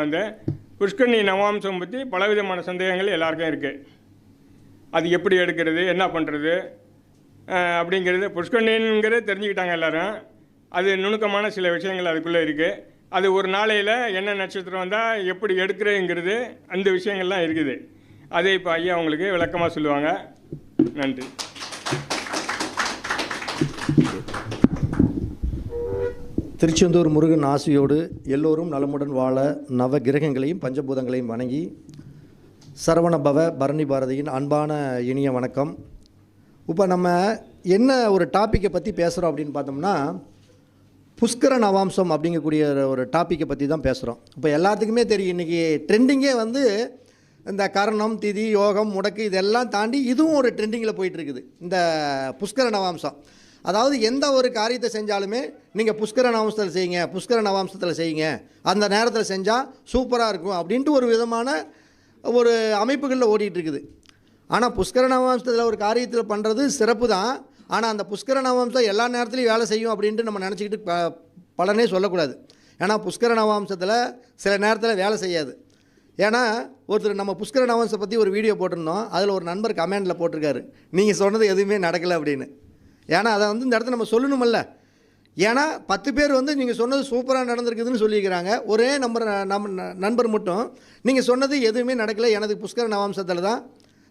வந்து புஷ்கரணி நவாம்சம் பற்றி பலவிதமான சந்தேகங்கள் எல்லாருக்கும் இருக்குது. அது எப்படி எடுக்கிறது, என்ன பண்ணுறது அப்படிங்கிறது புஷ்கரணிங்கிறது தெரிஞ்சுக்கிட்டாங்க எல்லோரும். அது நுணுக்கமான சில விஷயங்கள் அதுக்குள்ளே இருக்குது. அது ஒரு நாளையில் என்ன நட்சத்திரம் வந்தால் எப்படி எடுக்கிறதுங்கிறது அந்த விஷயங்கள்லாம் இருக்குது. அதை இப்போ ஐயா உங்களுக்கு விளக்கமாக சொல்லுவாங்க. நன்றி. திருச்செந்தூர் முருகன் ஆசியோடு எல்லோரும் நலமுடன் வாழ நவ கிரகங்களையும் பஞ்சபூதங்களையும் வணங்கி சரவணபவ பரணி பாரதியின் அன்பான இனிய வணக்கம். இப்போ நம்ம என்ன ஒரு டாப்பிக்கை பற்றி பேசுகிறோம் அப்படின்னு பார்த்தோம்னா, புஷ்கர நவாம்சம் அப்படிங்கக்கூடிய ஒரு டாப்பிக்கை பற்றி தான் பேசுகிறோம். இப்போ எல்லாத்துக்குமே தெரியும், இன்றைக்கி ட்ரெண்டிங்கே வந்து இந்த கரணம், திதி, யோகம், முடக்கு இதெல்லாம் தாண்டி இதுவும் ஒரு ட்ரெண்டிங்கில் போயிட்டுருக்குது. இந்த புஷ்கர நவாம்சம், அதாவது எந்த ஒரு காரியத்தை செஞ்சாலுமே நீங்கள் புஷ்கர நவாம்சத்தில் செய்யுங்க, புஷ்கர நவாம்சத்தில் செய்யுங்க, அந்த நேரத்தில் செஞ்சால் சூப்பராக இருக்கும் அப்படின்ட்டு ஒரு விதமான ஒரு அமைப்புகளில் ஓடிட்டுருக்குது. ஆனால் புஷ்கர நவாம்சத்தில் ஒரு காரியத்தில் பண்ணுறது சிறப்பு தான். ஆனால் அந்த புஷ்கர நவாம்சம் எல்லா நேரத்துலையும் வேலை செய்யும் அப்படின்ட்டு நம்ம நினச்சிக்கிட்டு பலனே சொல்லக்கூடாது. ஏன்னா புஷ்கர நவாம்சத்தில் சில நேரத்தில் வேலை செய்யாது. ஏன்னா ஒருத்தர் நம்ம புஷ்கர நவாம்சத்தை பற்றி ஒரு வீடியோ போட்டிருந்தோம். அதில் ஒரு நண்பர் கமெண்டில் போட்டிருக்காரு, நீங்கள் சொன்னது எதுவுமே நடக்கலை அப்படின்னு. ஏன்னா அதை வந்து இந்த இடத்துல நம்ம சொல்லணுமல்ல. ஏன்னா 10 பேர் வந்து நீங்கள் சொன்னது சூப்பராக நடந்திருக்குதுன்னு சொல்லியிருக்கிறாங்க. ஒரே நண்பர் மட்டும் நீங்கள் சொன்னது எதுவுமே நடக்கலை, எனது புஷ்கர நவாம்சத்தில் தான்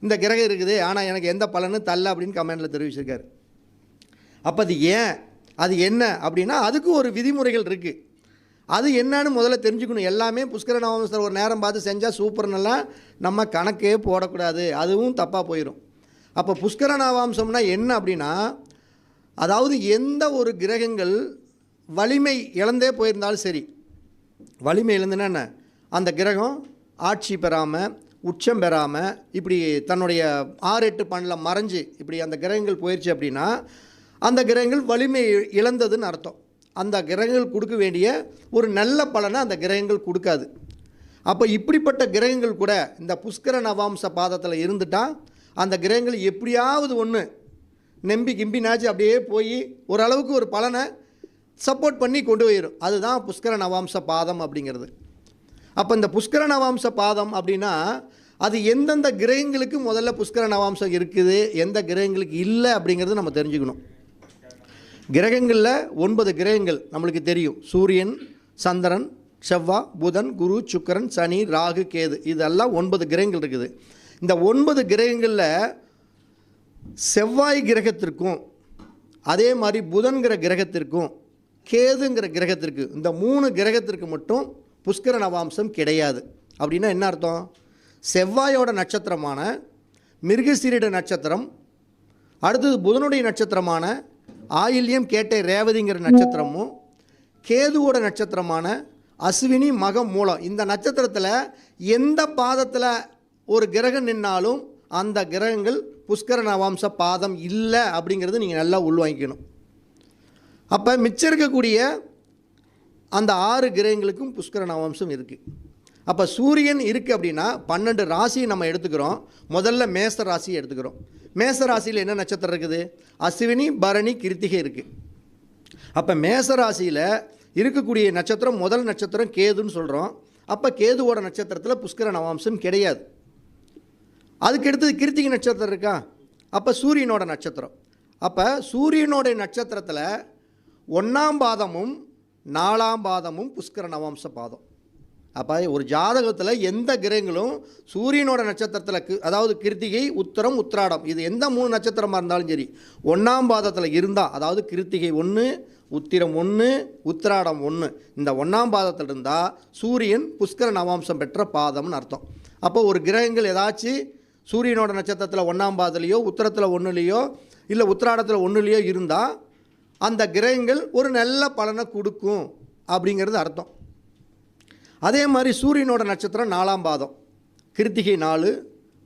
இந்த கிரகம் இருக்குது, ஆனால் எனக்கு எந்த பலனும் தரல அப்படின்னு கமெண்டில் தெரிவிச்சிருக்காரு. அப்போ அது ஏன், அது என்ன அப்படின்னா அதுக்கு ஒரு விதிமுறைகள் இருக்குது. அது என்னன்னு முதல்ல தெரிஞ்சுக்கணும். எல்லாமே புஷ்கர நவாம்சத்தில் ஒரு நேரம் பார்த்து செஞ்சால் சூப்பர்னெல்லாம் நம்ம கணக்கே போடக்கூடாது, அதுவும் தப்பாக போயிடும். அப்போ புஷ்கர நவாம்சம்னா என்ன அப்படின்னா, அதாவது எந்த ஒரு கிரகங்கள் வலிமை இழந்தே போயிருந்தாலும் சரி, வலிமை இழந்துன்னா என்ன, அந்த கிரகம் ஆட்சி பெறாமல், உச்சம் பெறாமல், இப்படி தன்னுடைய 6-8 பணில் மறைஞ்சு இப்படி அந்த கிரகங்கள் போயிடுச்சு அப்படின்னா அந்த கிரகங்கள் வலிமை இழந்ததுன்னு அர்த்தம். அந்த கிரகங்கள் கொடுக்க வேண்டிய ஒரு நல்ல பலனை அந்த கிரகங்கள் கொடுக்காது. அப்போ இப்படிப்பட்ட கிரகங்கள் கூட இந்த புஷ்கர நவாம்ச பாதத்தில் இருந்துட்டால் அந்த கிரகங்கள் எப்படியாவது ஒன்று நம்பி கிம்பினாச்சு அப்படியே போய் ஓரளவுக்கு ஒரு பலனை சப்போர்ட் பண்ணி கொண்டு போயிடும். அதுதான் புஷ்கர நவாம்ச பாதம் அப்படிங்கிறது. அப்போ இந்த புஷ்கர நவாம்ச பாதம் அப்படின்னா அது எந்தெந்த கிரகங்களுக்கு முதல்ல புஷ்கர நவாம்சம் இருக்குது, எந்த கிரகங்களுக்கு இல்லை அப்படிங்கிறது நம்ம தெரிஞ்சுக்கணும். கிரகங்களில் 9 கிரகங்கள் நம்மளுக்கு தெரியும். சூரியன், சந்திரன், செவ்வாய், புதன், குரு, சுக்கிரன், சனி, ராகு, கேது, இதெல்லாம் 9 கிரகங்கள் இருக்குது. இந்த 9 கிரகங்களில் செவ்வாய் கிரகத்திற்கும் அதே மாதிரி புதன்கிற கிரகத்திற்கும் கேதுங்கிற கிரகத்திற்கு, இந்த 3 கிரகத்திற்கு மட்டும் புஷ்கர நவாம்சம் கிடையாது. அப்படின்னா என்ன அர்த்தம்? செவ்வாயோட நட்சத்திரமான மிருகசீரிட நட்சத்திரம், அடுத்தது புதனுடைய நட்சத்திரமான ஆயில்யம், கேட்டை, ரேவதிங்கிற நட்சத்திரமும், கேதுவோட நட்சத்திரமான அஸ்வினி, மகம், மூலம், இந்த நட்சத்திரத்தில் எந்த பாதத்தில் ஒரு கிரகம் நின்னாலும் அந்த கிரகங்கள் புஷ்கர நவாம்ச பாதம் இல்லை அப்படிங்கிறது நீங்கள் நல்லா உள்வாங்கிக்கணும். அப்போ மிச்சம் இருக்கக்கூடிய அந்த 6 கிரகங்களுக்கும் புஷ்கர நவாம்சம் இருக்குது. அப்போ சூரியன் இருக்குது அப்படின்னா 12 ராசியை நம்ம எடுத்துக்கிறோம். முதல்ல மேச ராசியை எடுத்துக்கிறோம். மேச ராசியில் என்ன நட்சத்திரம் இருக்குது? அஸ்வினி, பரணி, கிருத்திகை இருக்குது. அப்போ மேச ராசியில் இருக்கக்கூடிய நட்சத்திரம் முதல் நட்சத்திரம் கேதுன்னு சொல்கிறோம். அப்போ கேதுவோட நட்சத்திரத்தில் புஷ்கர நவாம்சம் கிடையாது. அதுக்கு அடுத்தது கிருத்திகை நட்சத்திரம் இருக்கா, அப்போ சூரியனோட நட்சத்திரம். அப்போ சூரியனோட நட்சத்திரத்தில் 1ஆம் பாதமும் 4ஆம் பாதமும் புஷ்கர நவாம்ச பாதம். அப்போ ஒரு ஜாதகத்தில் எந்த கிரகங்களும் சூரியனோட நட்சத்திரத்தில், அதாவது கிருத்திகை, உத்திரம், உத்திராடம், இது எந்த 3 நட்சத்திரமாக இருந்தாலும் சரி 1ஆம் பாதத்தில் இருந்தால், அதாவது கிருத்திகை 1, உத்திரம் 1, உத்திராடம் 1, இந்த 1ஆம் பாதத்தில் இருந்தால் சூரியன் புஷ்கர நவாம்சம் பெற்ற பாதம்னு அர்த்தம். அப்போ ஒரு கிரகங்கள் ஏதாச்சும் சூரியனோட நட்சத்திரத்தில் 1ஆம் பாதத்துலேயோ, உத்திரத்தில் 1லேயோ, இல்லை உத்திராடத்தில் 1லேயோ இருந்தால் அந்த கிரகங்கள் ஒரு நல்ல பலனை கொடுக்கும் அப்படிங்கிறது அர்த்தம். அதே மாதிரி சூரியனோட நட்சத்திரம் 4ஆம் பாதம், கிருத்திகை 4,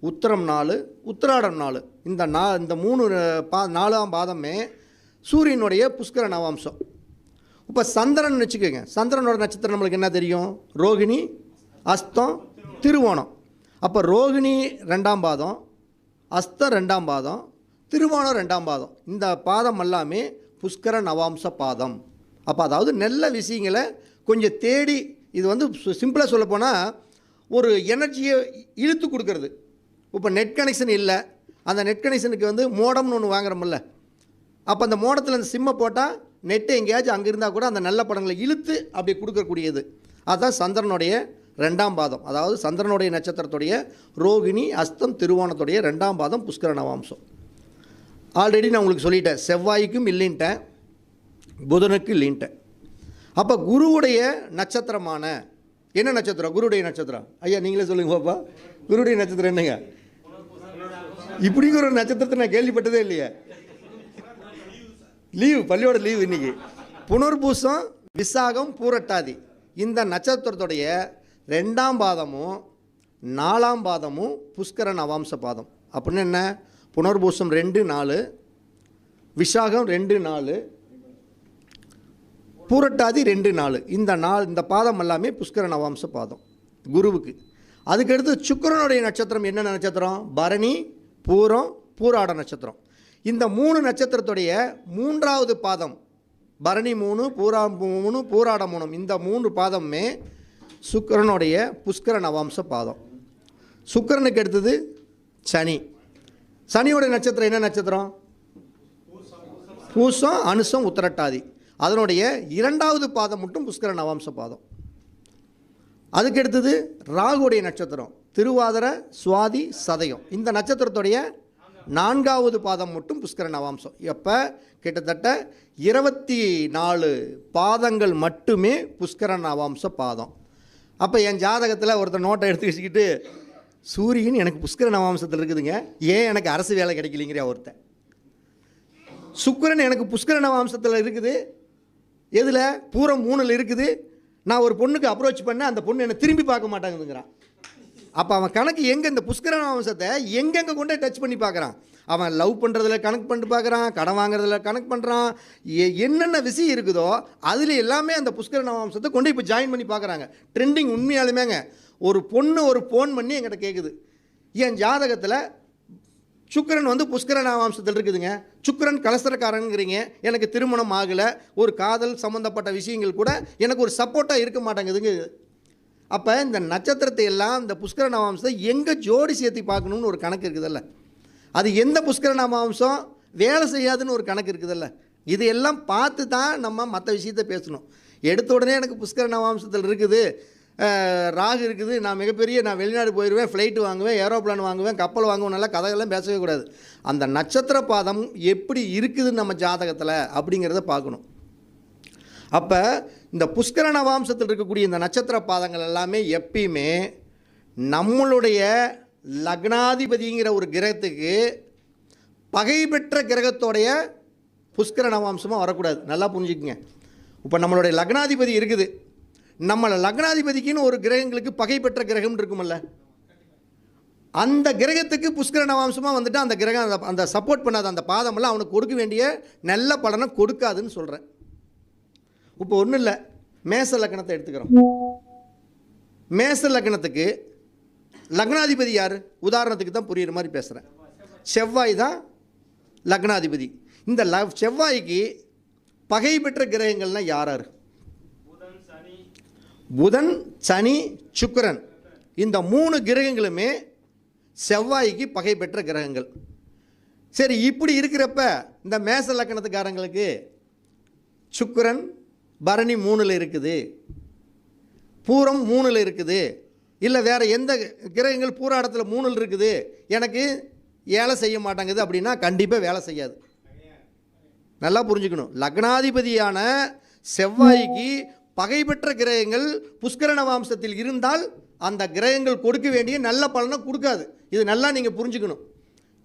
உத்திரம் 4, உத்திராடம் 4, இந்த 4ஆம் பாதமே சூரியனுடைய புஷ்கர நவாம்சம். இப்போ சந்திரன் வச்சுக்கோங்க. சந்திரனோட நட்சத்திரம் நம்மளுக்கு என்ன தெரியும்? ரோகிணி, அஸ்தம், திருவோணம். அப்போ ரோகிணி 2ஆம் பாதம், அஸ்தம் 2ஆம் பாதம், திருவோணம் 2ஆம் பாதம், இந்த பாதம் எல்லாமே புஷ்கர நவாம்ச பாதம். அப்போ அதாவது நல்ல விஷயங்களை கொஞ்சம் தேடி இது வந்து சிம்பிளாக சொல்லப்போனால் ஒரு எனர்ஜியை இழுத்து கொடுக்கறது. இப்போ நெட் கனெக்ஷன் இல்லை, அந்த நெட் கனெக்ஷனுக்கு வந்து மோடம்னு ஒன்று வாங்குறோம்ல, அப்போ அந்த மோடத்தில் அந்த சிம்மை போட்டால் நெட்டு எங்கேயாச்சும் அங்கே இருந்தால் கூட அந்த நல்ல படங்களை இழுத்து அப்படி கொடுக்கக்கூடியது. அதுதான் சந்திரனுடைய 2ஆம் பாதம். அதாவது சந்திரனுடைய நட்சத்திரத்துடைய ரோகிணி, அஸ்தம், திருவோணத்துடைய 2ஆம் பாதம் புஷ்கர நவாம்சம். ஆல்ரெடி நான் உங்களுக்கு சொல்லிட்டேன், செவ்வாய்க்கும் இல்லைன்ட்டேன், புதனுக்கு இல்லைன்ட்டேன். அப்போ குருவுடைய நட்சத்திரமான என்ன நட்சத்திரம்? குருவுடைய நட்சத்திரம் ஐயா நீங்களே சொல்லுங்க பாப்பா. குருவுடைய நட்சத்திரம் என்னங்க? இப்படிங்கிற ஒரு நட்சத்திரத்தை நான் கேள்விப்பட்டதே இல்லையே. லீவு, பள்ளியோட லீவு இன்னைக்கு. புனர்பூசம், விசாகம், பூரட்டாதி இந்த நட்சத்திரத்துடைய 2ஆம் பாதமும் 4ஆம் பாதமும் புஷ்கர நவாம்ச பாதம். அப்படின்னு என்ன? புனர்பூசம் 2 4, விசாகம் 2 4, பூரட்டாதி 2 4. இந்த பாதம் எல்லாமே புஷ்கர நவாம்ச பாதம் குருவுக்கு. அதுக்கடுத்து சுக்கிரனுடைய நட்சத்திரம் என்ன நட்சத்திரம்? பரணி, பூரம், பூராட நட்சத்திரம். இந்த 3 நட்சத்திரத்துடைய 3ஆவது பாதம் பரணி 3, பூரா 3, பூராட 3, இந்த 3 பாதமுமே சுக்கிரனுடைய புஷ்கர நவாம்ச பாதம். சுக்கிரனுக்கு அடுத்தது சனி. சனியோட நட்சத்திரம் என்ன நட்சத்திரம்? பூசம், அனுசம், உத்திரட்டாதி. அதனுடைய 2ஆவது பாதம் மட்டும் புஷ்கர நவாம்ச பாதம். அதுக்கு அடுத்தது ராகுடைய நட்சத்திரம் திருவாதிர, சுவாதி, சதயம். இந்த நட்சத்திரத்துடைய 4ஆவது பாதம் மட்டும் புஷ்கர நவாம்சம். எப்போ கிட்டத்தட்ட 24 பாதங்கள் மட்டுமே புஷ்கர நவாம்ச பாதம். அப்போ என் ஜாதகத்தில் ஒருத்தர் நோட்டை எடுத்து வச்சுக்கிட்டு சூரியன் எனக்கு புஷ்கர நவாம்சத்தில் இருக்குதுங்க, ஏன் எனக்கு அரசு வேலை கிடைக்கலைங்கிற ஒருத்தன். சுக்கிரன் எனக்கு புஷ்கர நவாம்சத்தில் இருக்குது, எதில்? பூரம் 3ல் இருக்குது. நான் ஒரு பொண்ணுக்கு அப்ரோச் பண்ணேன், அந்த பொண்ணு என்னை திரும்பி பார்க்க மாட்டாங்குதுங்கிறான். அப்போ அவன் கணக்கு எங்கே? இந்த புஷ்கர நவாம்சத்தை எங்கெங்கே கொண்டே டச் பண்ணி பார்க்குறான். அவன் லவ் பண்ணுறதுல கணக்கு பண்ணிட்டு பார்க்குறான், கடன் வாங்குறதுல கணக்கு பண்ணுறான், என்னென்ன விஷயம் இருக்குதோ அதில் எல்லாமே அந்த புஷ்கர நவாம்சத்தை கொண்டு இப்போ ஜாயின் பண்ணி பார்க்குறாங்க. ட்ரெண்டிங் உண்மையாலுமேங்க. ஒரு பொண்ணு ஒரு ஃபோன் பண்ணி என்கிட்ட கேட்குது, என் ஜாதகத்தில் சுக்கிரன் வந்து புஷ்கர நவாம்சத்தில் இருக்குதுங்க, சுக்கிரன் கலசரக்காரங்கிறீங்க, எனக்கு திருமணம் ஆகலை, ஒரு காதல் சம்மந்தப்பட்ட விஷயங்கள் கூட எனக்கு ஒரு சப்போர்ட்டாக இருக்க மாட்டேங்குதுங்க. அப்போ இந்த நட்சத்திரத்தை எல்லாம் இந்த புஷ்கர நவாம்சத்தை எங்கே ஜோடி சேர்த்து பார்க்கணும்னு ஒரு கணக்கு இருக்குதல்ல, அது எந்த புஷ்கர நவாம்சம் வேலை செய்யாதுன்னு ஒரு கணக்கு இருக்குதல்ல. இது எல்லாம் பார்த்து தான் நம்ம மற்ற விஷயத்தை பேசணும். எடுத்த உடனே எனக்கு புஷ்கர நவாம்சத்தில் இருக்குது, ராகு இருக்குது, நான் வெளிநாடு போயிடுவேன், ஃப்ளைட்டு வாங்குவேன், ஏரோப்ளான் வாங்குவேன், கப்பல் வாங்குவேன், நல்லா கதைகள்லாம் பேசவே கூடாது. அந்த நட்சத்திர பாதம் எப்படி இருக்குதுன்னு நம்ம ஜாதகத்தில் அப்படிங்கிறத பார்க்கணும். அப்போ இந்த புஷ்கர நவாம்சத்தில் இருக்கக்கூடிய இந்த நட்சத்திர பாதங்கள் எல்லாமே எப்பயுமே நம்மளுடைய லக்னாதிபதிங்கிற ஒரு கிரகத்துக்கு பகை பெற்ற கிரகத்தோடைய புஷ்கர நவாம்சமாக வரக்கூடாது. நல்லா புரிஞ்சுக்குங்க. இப்போ நம்மளுடைய லக்னாதிபதி இருக்குது, நம்மளை லக்னாதிபதிக்குன்னு ஒரு கிரகங்களுக்கு பகை பெற்ற கிரகம் இருக்குமல்ல, அந்த கிரகத்துக்கு புஷ்கர நவாம்சமாக வந்துட்டு அந்த கிரகம் அந்த சப்போர்ட் பண்ணாத அந்த பாதமெல்லாம் அவனுக்கு கொடுக்க வேண்டிய நல்ல பலனை கொடுக்காதுன்னு சொல்கிறேன். இப்போ ஒன்றும் இல்லை, மேச லக்னத்தை எடுத்துக்கிறோம். மேச லக்னத்துக்கு லக்னாதிபதி யார்? உதாரணத்துக்கு தான் புரியுற மாதிரி பேசுகிறேன். செவ்வாய் தான் லக்னாதிபதி. இந்த செவ்வாய்க்கு பகை பெற்ற கிரகங்கள்லாம் யார்? புதன், சனி, சுக்கிரன். இந்த 3 கிரகங்களுமே செவ்வாய்க்கு பகை பெற்ற கிரகங்கள். சரி, இப்படி இருக்கிறப்ப இந்த மேச லக்னத்துக்காரங்களுக்கு சுக்கிரன் பரணி 3ல் இருக்குது, பூரம் 3ல் இருக்குது, இல்லை வேறு எந்த கிரகங்கள் பூராடத்தில் 3ல் இருக்குது, எனக்கு வேலை செய்ய மாட்டேங்குது அப்படின்னா கண்டிப்பாக வேலை செய்யாது. நல்லா புரிஞ்சுக்கணும். லக்னாதிபதியான செவ்வாய்க்கு பகை பெற்ற கிரகங்கள் புஷ்கர நவாம்சத்தில் இருந்தால் அந்த கிரகங்கள் கொடுக்க வேண்டிய நல்ல பலனை கொடுக்காது. இது நல்லா நீங்கள் புரிஞ்சுக்கணும்.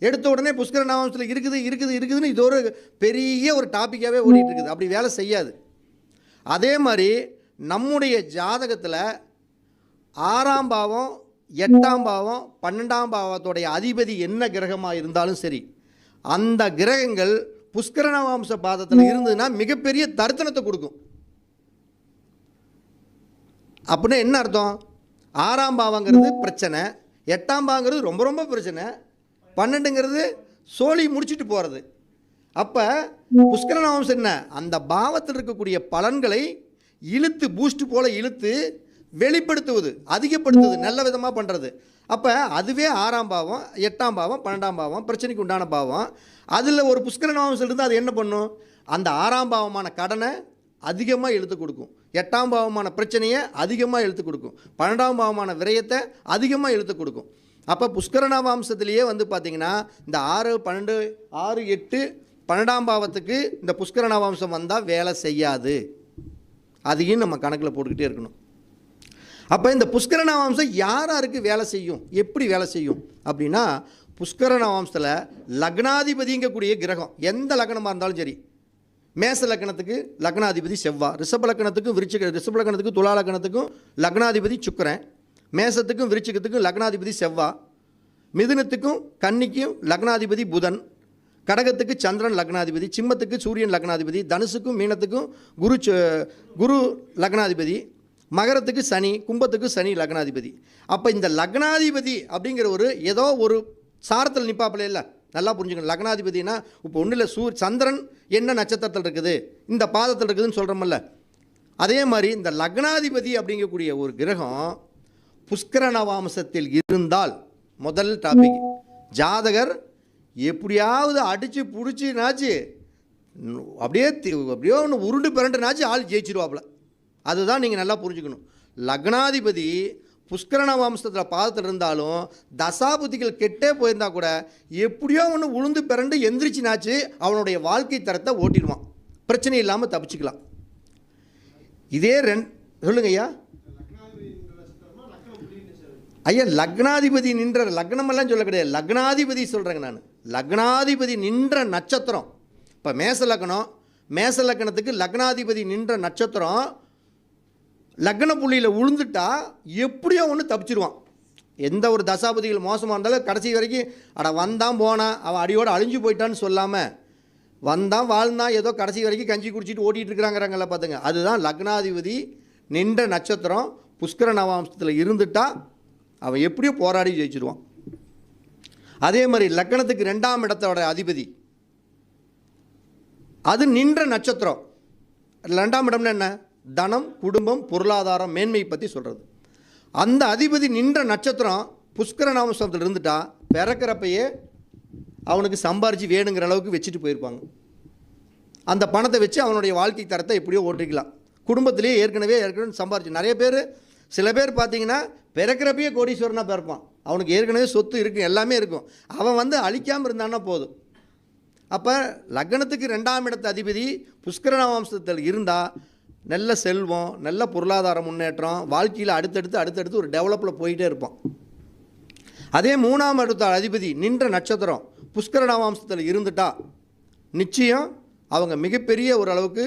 எடுத்த உடனே புஷ்கர நவாம்சத்தில் இருக்குதுன்னு இது ஒரு பெரிய ஒரு டாப்பிக்காகவே ஓடிட்டு இருக்குது. அப்படி வேலை செய்யாது. அதே மாதிரி நம்முடைய ஜாதகத்தில் 6ஆம் பாவம், 8ஆம் பாவம், 12ஆம் பாவத்தோடைய அதிபதி என்ன கிரகமாக இருந்தாலும் சரி, அந்த கிரகங்கள் புஷ்கர நவாம்ச பாதத்தில் இருந்ததுன்னா மிகப்பெரிய தரித்தனத்தை கொடுக்கும். அப்படின்னா என்ன அர்த்தம்? 6ஆம் பாவங்கிறது பிரச்சனை, 8ஆம் பாவங்கிறது ரொம்ப ரொம்ப பிரச்சனை, 12ங்கிறது சோழி முடிச்சுட்டு போகிறது. அப்போ புஷ்கர நவாம்சம் என்ன? அந்த பாவத்தில் இருக்கக்கூடிய பலன்களை இழுத்து பூஸ்ட் போல் இழுத்து வெளிப்படுத்துவது, அதிகப்படுத்துவது, நல்ல விதமாக பண்ணுறது. அப்போ அதுவே 6ஆம் பாவம், 8ஆம் பாவம், 12ஆம் பாவம், பிரச்சனைக்கு உண்டான பாவம். அதில் ஒரு புஷ்கர நவாம்சம் இருந்தால் அது என்ன பண்ணும்? அந்த 6ஆம் பாவமான கடனை அதிகமாக இழுத்து கொடுக்கும், 8ஆம் பாவமான பிரச்சனையை அதிகமாக இழுத்து கொடுக்கும், 12ஆம் பாவமான விரயத்தை அதிகமாக இழுத்து கொடுக்கும். அப்போ புஷ்கர நவாம்சத்திலேயே வந்து பார்த்திங்கன்னா இந்த 6, 12, 6, 8, 12ஆம் பாவத்துக்கு இந்த புஷ்கர நவாம்சம் வந்தால் வேலை செய்யாது. அதையும் நம்ம கணக்கில் போட்டுக்கிட்டே இருக்கணும். அப்போ இந்த புஷ்கர நவாம்சம் யாருக்கு வேலை செய்யும், எப்படி வேலை செய்யும் அப்படின்னா, புஷ்கர நவாம்சத்தில் லக்னாதிபதிங்கக்கூடிய கிரகம் எந்த லக்னமாக இருந்தாலும் சரி, மேச லக்னத்துக்கு லக்னாதிபதி செவ்வாய், ரிஷப லக்னத்துக்கும் ரிஷப லக்னத்துக்கும் துலா லக்னத்துக்கும் லக்னாதிபதி சுக்கிரன், மேசத்துக்கும் விருச்சிகத்துக்கும் லக்னாதிபதி செவ்வாய், மிதுனத்துக்கும் கன்னிக்கும் லக்னாதிபதி புதன், கடகத்துக்கு சந்திரன் லக்னாதிபதி, சிம்மத்துக்கு சூரியன் லக்னாதிபதி, தனுசுக்கும் மீனத்துக்கும் குரு லக்னாதிபதி, மகரத்துக்கு சனி, கும்பத்துக்கு சனி லக்னாதிபதி. அப்போ இந்த லக்னாதிபதி அப்படிங்கிற ஏதோ ஒரு சாரத்தில் நிற்பாப்பில் இல்லை, நல்லா புரிஞ்சுக்கணும். லக்னாதிபதினா இப்போ ஒன்றும் இல்லை, சந்திரன் என்ன நட்சத்திரத்தில் இருக்குது, இந்த பாதத்தில் இருக்குதுன்னு சொல்கிறோமில்ல, அதே மாதிரி இந்த லக்னாதிபதி அப்படிங்கக்கூடிய ஒரு கிரகம் புஷ்கர நவாம்சத்தில் இருந்தால், முதல் டாபிக், ஜாதகர் எப்படியாவது அடித்து பிடிச்சினாச்சு அப்படியே ஒன்று உருண்டு பிறண்டுனாச்சு ஆள் ஜெயிச்சிருவாப்புல. அதுதான் நீங்கள் நல்லா புரிஞ்சுக்கணும். லக்னாதிபதி புஷ்கர நவாம்சத்தில் பாதத்தில் இருந்தாலும் தசாபுத்திகள் கெட்டே போயிருந்தா கூட எப்படியோ ஒன்று உளுந்து பிறண்டு எந்திரிச்சினாச்சு அவனுடைய வாழ்க்கை தரத்தை ஓட்டிடுவான், பிரச்சனை இல்லாமல் தப்பிச்சுக்கலாம். இதே சொல்லுங்க ஐயா. ஐயா லக்னாதிபதி நின்ற லக்னமெல்லாம் சொல்ல கிடையாது, லக்னாதிபதி சொல்கிறேங்க நான். லக்னாதிபதி நின்ற நட்சத்திரம், இப்போ மேச லக்னம், மேச லக்னத்துக்கு லக்னாதிபதி நின்ற நட்சத்திரம் லக்ன புள்ளியில் விழுந்துட்டா எப்படியோ ஒன்று தப்பிச்சிருவான். எந்த ஒரு தசாபதிகள் மோசமாக இருந்தாலும் கடைசி வரைக்கும் வந்தான் போனான் அவன் அடியோடு அழிஞ்சு போயிட்டான்னு சொல்லாமல், வந்தான் வாழ்ந்தான் ஏதோ கடைசி வரைக்கும் கஞ்சி குடிச்சிட்டு ஓட்டிகிட்டு இருக்கிறாங்கிறாங்கள பார்த்துங்க. அதுதான் லக்னாதிபதி நின்ற நட்சத்திரம் புஷ்கர நவாம்சத்தில் இருந்துட்டா அவன் எப்படியோ போராடி ஜெயிச்சிருவான். அதே மாதிரி லக்னத்துக்கு 2ஆம் இடத்தோட அதிபதி அது நின்ற நட்சத்திரம். 2ஆம் இடம்னா என்ன? தனம், குடும்பம், பொருளாதாரம், மேன்மை பற்றி சொல்கிறது. அந்த அதிபதி நின்ற நட்சத்திரம் புஷ்கர நவாம்சத்தில் இருந்துட்டா பிறக்கிறப்பையே அவனுக்கு சம்பாரித்து வேணுங்கிற அளவுக்கு வச்சுட்டு போயிருப்பாங்க. அந்த பணத்தை வச்சு அவனுடைய வாழ்க்கை தரத்தை எப்படியோ ஓட்டிக்கலாம். குடும்பத்திலேயே ஏற்கனவே சம்பாரிச்சு நிறைய பேர், சில பேர் பார்த்தீங்கன்னா பிறக்கிறப்பையே கோடீஸ்வரனாக பிறப்பான், அவனுக்கு ஏற்கனவே சொத்து இருக்கும், எல்லாமே இருக்கும், அவன் அழிக்காமல் இருந்தான்னா போதும். அப்போ லக்னத்துக்கு 2ஆம் இடத்து அதிபதி புஷ்கர நவாம்சத்தில் இருந்தால் நல்ல செல்வம், நல்ல பொருளாதார முன்னேற்றம், வாழ்க்கையில் அடுத்தடுத்து ஒரு டெவலப்பில் போயிட்டே இருப்பான். அதே 3ஆம் இடத்த அதிபதி நின்ற நட்சத்திரம் புஷ்கர நவாம்சத்தில் இருந்துட்டா நிச்சயம் அவங்க மிகப்பெரிய ஒரு அளவுக்கு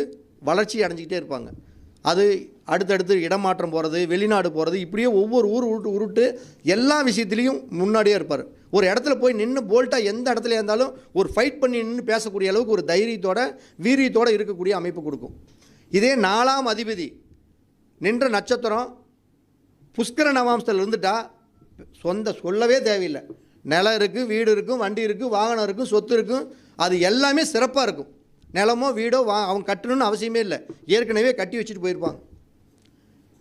வளர்ச்சி அடைஞ்சிக்கிட்டே இருப்பாங்க. அது அடுத்தடுத்து இடமாற்றம் போகிறது, வெளிநாடு போகிறது, இப்படியே ஒவ்வொரு உருட்டு எல்லா விஷயத்துலேயும் முன்னாடியே இருப்பார். ஒரு இடத்துல போய் நின்று போல்ட்டாக எந்த இடத்துல இருந்தாலும் ஒரு ஃபைட் பண்ணி நின்று பேசக்கூடிய அளவுக்கு ஒரு தைரியத்தோட வீரியத்தோடு இருக்கக்கூடிய அமைப்பு கொடுக்கும். இதே 4ஆம் அதிபதி நின்ற நட்சத்திரம் புஷ்கர நவாம்சத்தில் இருந்துட்டா சொல்லவே தேவையில்லை. நிலம் இருக்குது, வீடு இருக்கும், வண்டி இருக்குது, வாகனம் இருக்கும், சொத்து இருக்கும், அது எல்லாமே சிறப்பாக இருக்கும். நிலமோ வீடோ அவங்க கட்டணும்னு அவசியமே இல்லை, ஏற்கனவே கட்டி வச்சுட்டு போயிருப்பாங்க.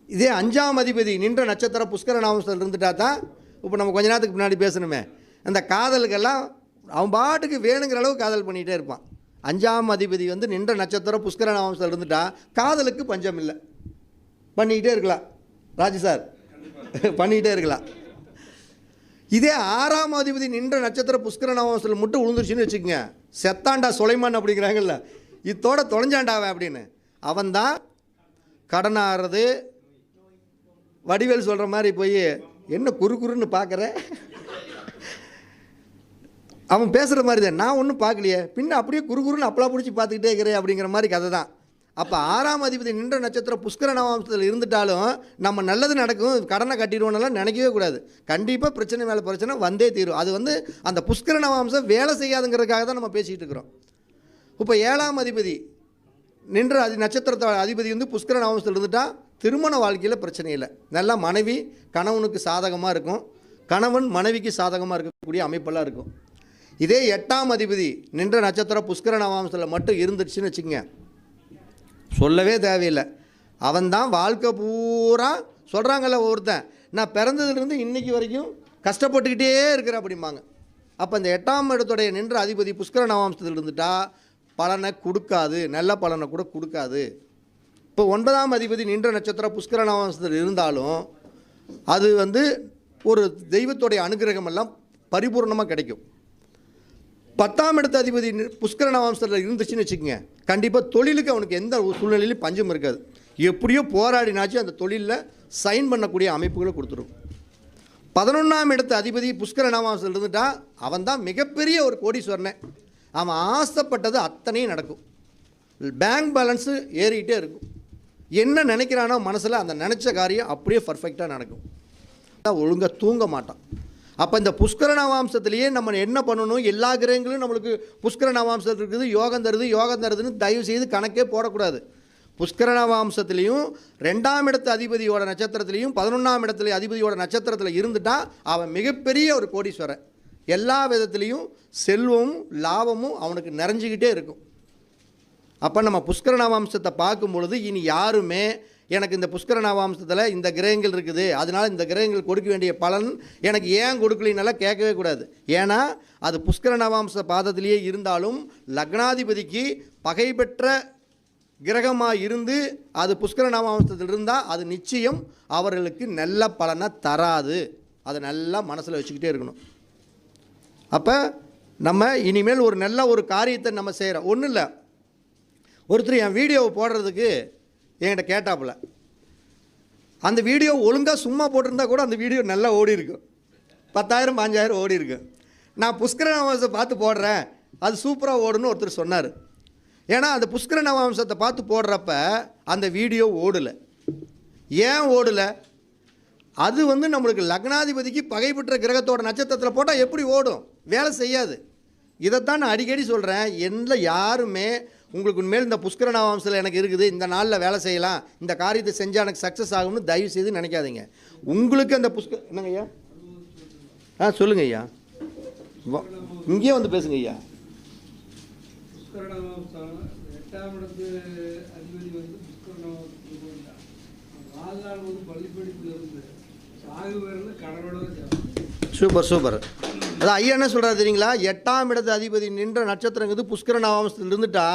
இதே 5ஆம் அதிபதி நின்ற நட்சத்திரம் புஷ்கர நவாம்சத்தில் இருந்துட்டா தான், இப்போ நம்ம கொஞ்ச நேரத்துக்கு முன்னாடி பேசணுமே, அந்த காதலுக்கெல்லாம் அவன் பாட்டுக்கு வேணுங்கிற அளவு காதல் பண்ணிகிட்டே இருப்பான். 5ஆம் அதிபதி நின்ற நட்சத்திரம் புஷ்கர நவாம்சத்தில் இருந்துட்டா காதலுக்கு பஞ்சம் இல்லை, பண்ணிக்கிட்டே இருக்கலாம். ராஜு சார் பண்ணிக்கிட்டே இருக்கலாம். இதே 6ஆம் அதிபதி நின்ற நட்சத்திரம் புஷ்கர நவாம்சத்தில் மட்டும் விழுந்துருச்சுன்னு வச்சுக்கோங்க, செத்தாண்டா சுலைமான் அப்படிங்கிறாங்கல்ல, இத்தோட தொலைஞ்சாண்டாவன் அப்படின்னு, அவன்தான் கடனாகிறது. வடிவேல் சொல்கிற மாதிரி போய் என்ன குறுன்னு பார்க்குற, அவன் பேசுகிற மாதிரி தான், நான் ஒன்றும் பார்க்கலையே, பின்ன அப்படியே குறுன்னு அப்பளா பிடிச்சி பார்த்துக்கிட்டே இருக்கிறேன் அப்படிங்கிற மாதிரி கதை தான். அப்போ 6ஆம் அதிபதி நின்ற நட்சத்திரம் புஷ்கர நவாம்சத்தில் இருந்துட்டாலும் நம்ம நல்லது நடக்கும், கடனை கட்டிடுவோன்னெல்லாம் நினைக்கவே கூடாது. கண்டிப்பாக பிரச்சனை மேலே பிரச்சனை வந்தே தீரும். அது அந்த புஷ்கர நவாம்சம் வேலை செய்யாதுங்கிறதுக்காக தான் நம்ம பேசிகிட்டு இருக்கிறோம். இப்போ 7ஆம் அதிபதி நின்ற நட்சத்திரத்தோட அதிபதி புஷ்கர நவாம்சத்தில் இருந்துட்டால் திருமண வாழ்க்கையில் பிரச்சனை இல்லை, நல்லா மனைவி கணவனுக்கு சாதகமாக இருக்கும், கணவன் மனைவிக்கு சாதகமாக இருக்கக்கூடிய அமைப்பெல்லாம் இருக்கும். இதே 8ஆம் அதிபதி நின்ற நட்சத்திரம் புஷ்கர நவாம்சத்தில் மட்டும் இருந்துச்சுன்னு வச்சுக்கோங்க, சொல்லவே தேவையில்லை, அவன்தான் வாழ்க்கை பூரா சொல்கிறாங்கல்ல ஒருத்தன், நான் பிறந்ததுலேருந்து இன்றைக்கி வரைக்கும் கஷ்டப்பட்டுக்கிட்டே இருக்கிறேன் அப்படிம்பாங்க. அப்போ இந்த 8ஆம் இடத்துடைய நின்ற அதிபதி புஷ்கர நவாம்சத்தில் இருந்துட்டா பலனை கொடுக்காது, நல்ல பலனை கூட கொடுக்காது. இப்போ 9ஆம் அதிபதி நின்ற நட்சத்திரம் புஷ்கர நவாம்சத்தில் இருந்தாலும் அது ஒரு தெய்வத்துடைய அனுகிரகம் எல்லாம் பரிபூர்ணமாக கிடைக்கும். 10ஆம் இடத்து அதிபதி புஷ்கர நவாம்சத்தில் இருந்துச்சுன்னு வச்சுக்கோங்க, கண்டிப்பாக தொழிலுக்கு அவனுக்கு எந்த சூழ்நிலையிலும் பஞ்சம் இருக்காது. எப்படியோ போராடினாச்சும் அந்த தொழிலில் சைன் பண்ணக்கூடிய அமைப்புகளை கொடுத்துரும். 11ஆம் இடத்து அதிபதி புஷ்கர நவாம்சத்தில் இருந்துட்டா அவன் தான் மிகப்பெரிய ஒரு கோடீஸ்வரனே. அவன் ஆசைப்பட்டது அத்தனையும் நடக்கும். பேங்க் பேலன்ஸு ஏறிக்கிட்டே இருக்கும். என்ன நினைக்கிறானோ மனசில் அந்த நினச்ச காரியம் அப்படியே பர்ஃபெக்டாக நடக்கும். ஒழுங்காக தூங்க மாட்டான். அப்போ இந்த புஷ்கர நவாம்சத்திலேயே நம்ம என்ன பண்ணணும், எல்லா கிரகங்களும் நம்மளுக்கு புஷ்கர நவாம்சத்தில் இருக்குது, யோகம் தருதுன்னு தயவு செய்து கணக்கே போடக்கூடாது. புஷ்கர நவாம்சத்துலேயும் 2ஆம் இடத்து அதிபதியோட நட்சத்திரத்துலேயும் 11ஆம் இடத்துல அதிபதியோட நட்சத்திரத்தில் இருந்துட்டால் அவன் மிகப்பெரிய ஒரு கோடீஸ்வரன். எல்லா விதத்துலேயும் செல்வமும் லாபமும் அவனுக்கு நிறைஞ்சிக்கிட்டே இருக்கும். அப்போ நம்ம புஷ்கர நவாம்சத்தை பார்க்கும் பொழுது இனி யாருமே எனக்கு இந்த புஷ்கர நவாம்சத்தில் இந்த கிரகங்கள் இருக்குது, அதனால் இந்த கிரகங்கள் கொடுக்க வேண்டிய பலன் எனக்கு ஏன் கொடுக்கலினாலாம் கேட்கவே கூடாது. ஏன்னா அது புஷ்கர நவாம்ச பாதத்திலேயே இருந்தாலும் லக்னாதிபதிக்கு பகை பெற்ற கிரகமாக இருந்து அது புஷ்கர நவாம்சத்தில் இருந்தால் அது நிச்சயம் அவர்களுக்கு நல்ல பலனை தராது. அதை நல்லா மனசில் வச்சுக்கிட்டே இருக்கணும். அப்போ நம்ம இனிமேல் ஒரு நல்ல ஒரு காரியத்தை நம்ம செய்கிறோம். ஒன்றும் இல்லை, ஒருத்தர் என் வீடியோவை போடுறதுக்கு என்கிட்ட கேட்டாப்புல, அந்த வீடியோ ஒழுங்காக சும்மா போட்டிருந்தா கூட அந்த வீடியோ நல்லா ஓடி இருக்கும், 10,000 5,000 ஓடி இருக்கு. நான் புஷ்கர நவாம்சத்தை பார்த்து போடுறேன், அது சூப்பராக ஓடுன்னு ஒருத்தர் சொன்னார். ஏன்னா அந்த புஷ்கர நவாம்சத்தை பார்த்து போடுறப்ப அந்த வீடியோ ஓடலை. ஏன் ஓடலை? அது நம்மளுக்கு லக்னாதிபதிக்கு பகைப்பற்ற கிரகத்தோட நட்சத்திரத்தில் போட்டால் எப்படி ஓடும்? வேலை செய்யாது. இதைத்தான் நான் அடிக்கடி சொல்கிறேன். எந்த யாருமே உங்களுக்கு உண்மையில் இந்த புஷ்கர நவாம்சத்தில் எனக்கு இருக்குது, இந்த நாளில் வேலை செய்யலாம், இந்த காரியத்தை செஞ்சால் எனக்கு சக்ஸஸ் ஆகும்னு தயவு செய்து நினைக்காதீங்க. உங்களுக்கு அந்த என்னங்க ஐயா? சொல்லுங்க ஐயா, இங்கேயே பேசுங்க ஐயா. 8ஆம் இடத்து அதிபதி புஷ்கர நவாம்சத்துக்கு போயிட்டான். வாழ்நாள் பள்ளிப்படிப்பில் இருந்து சாகு பேருந்து கடனோட. சூப்பர். அதான் ஐயா என்ன சொல்கிறாரு தெரியுங்களா? 8ஆம் இடத்து அதிபதி நின்ற நட்சத்திரங்கிறது புஷ்கர நவாம்சத்தில் இருந்துட்டா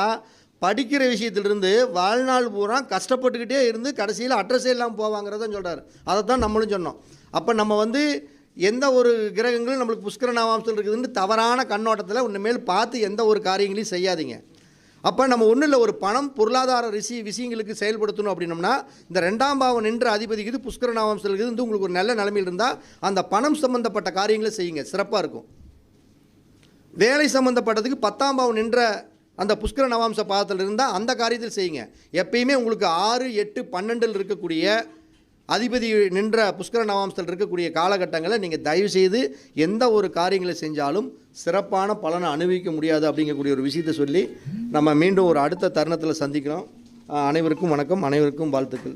படிக்கிற விஷயத்திலிருந்து வாழ்நாள் பூரா கஷ்டப்பட்டுக்கிட்டே இருந்து கடைசியில் அட்ரஸே இல்லாமல் போவாங்கிறதான் சொல்கிறார். அதைத்தான் நம்மளும் சொன்னோம். அப்போ நம்ம எந்த ஒரு கிரகங்களும் நம்மளுக்கு புஷ்கர நவாம்சத்தில் இருக்குதுன்னு தவறான கண்ணோட்டத்தில் உன்னுமேல் பார்த்து எந்த ஒரு காரியங்களையும் செய்யாதீங்க. அப்போ நம்ம ஒன்றும் இல்லை, ஒரு பணம் பொருளாதார விஷயங்களுக்கு செயல்படுத்தணும் அப்படின்னோம்னா இந்த 2ஆம் பாவம் நின்ற அதிபதிக்கு புஷ்கர நவாம்சத்தில் இருக்குது உங்களுக்கு ஒரு நல்ல நிலைமையில் இருந்தால் அந்த பணம் சம்மந்தப்பட்ட காரியங்களை செய்யுங்க, சிறப்பாக இருக்கும். வேலை சம்மந்தப்பட்டதுக்கு 10ஆம் பாவம் நின்ற அந்த புஷ்கர நவாம்ச பாதத்தில் இருந்தால் அந்த காரியத்தில் செய்யுங்க. எப்பயுமே உங்களுக்கு 6, 8, 12 இருக்கக்கூடிய அதிபதி நின்ற புஷ்கர நவாம்சத்தில் இருக்கக்கூடிய காலகட்டங்களில் நீங்கள் தயவுசெய்து எந்த ஒரு காரியங்களை செஞ்சாலும் சிறப்பான பலனை அனுபவிக்க முடியாது அப்படிங்கக்கூடிய ஒரு விஷயத்தை சொல்லி நம்ம மீண்டும் ஒரு அடுத்த தருணத்தில் சந்திக்கிறோம். அனைவருக்கும் வணக்கம், அனைவருக்கும் வாழ்த்துக்கள்.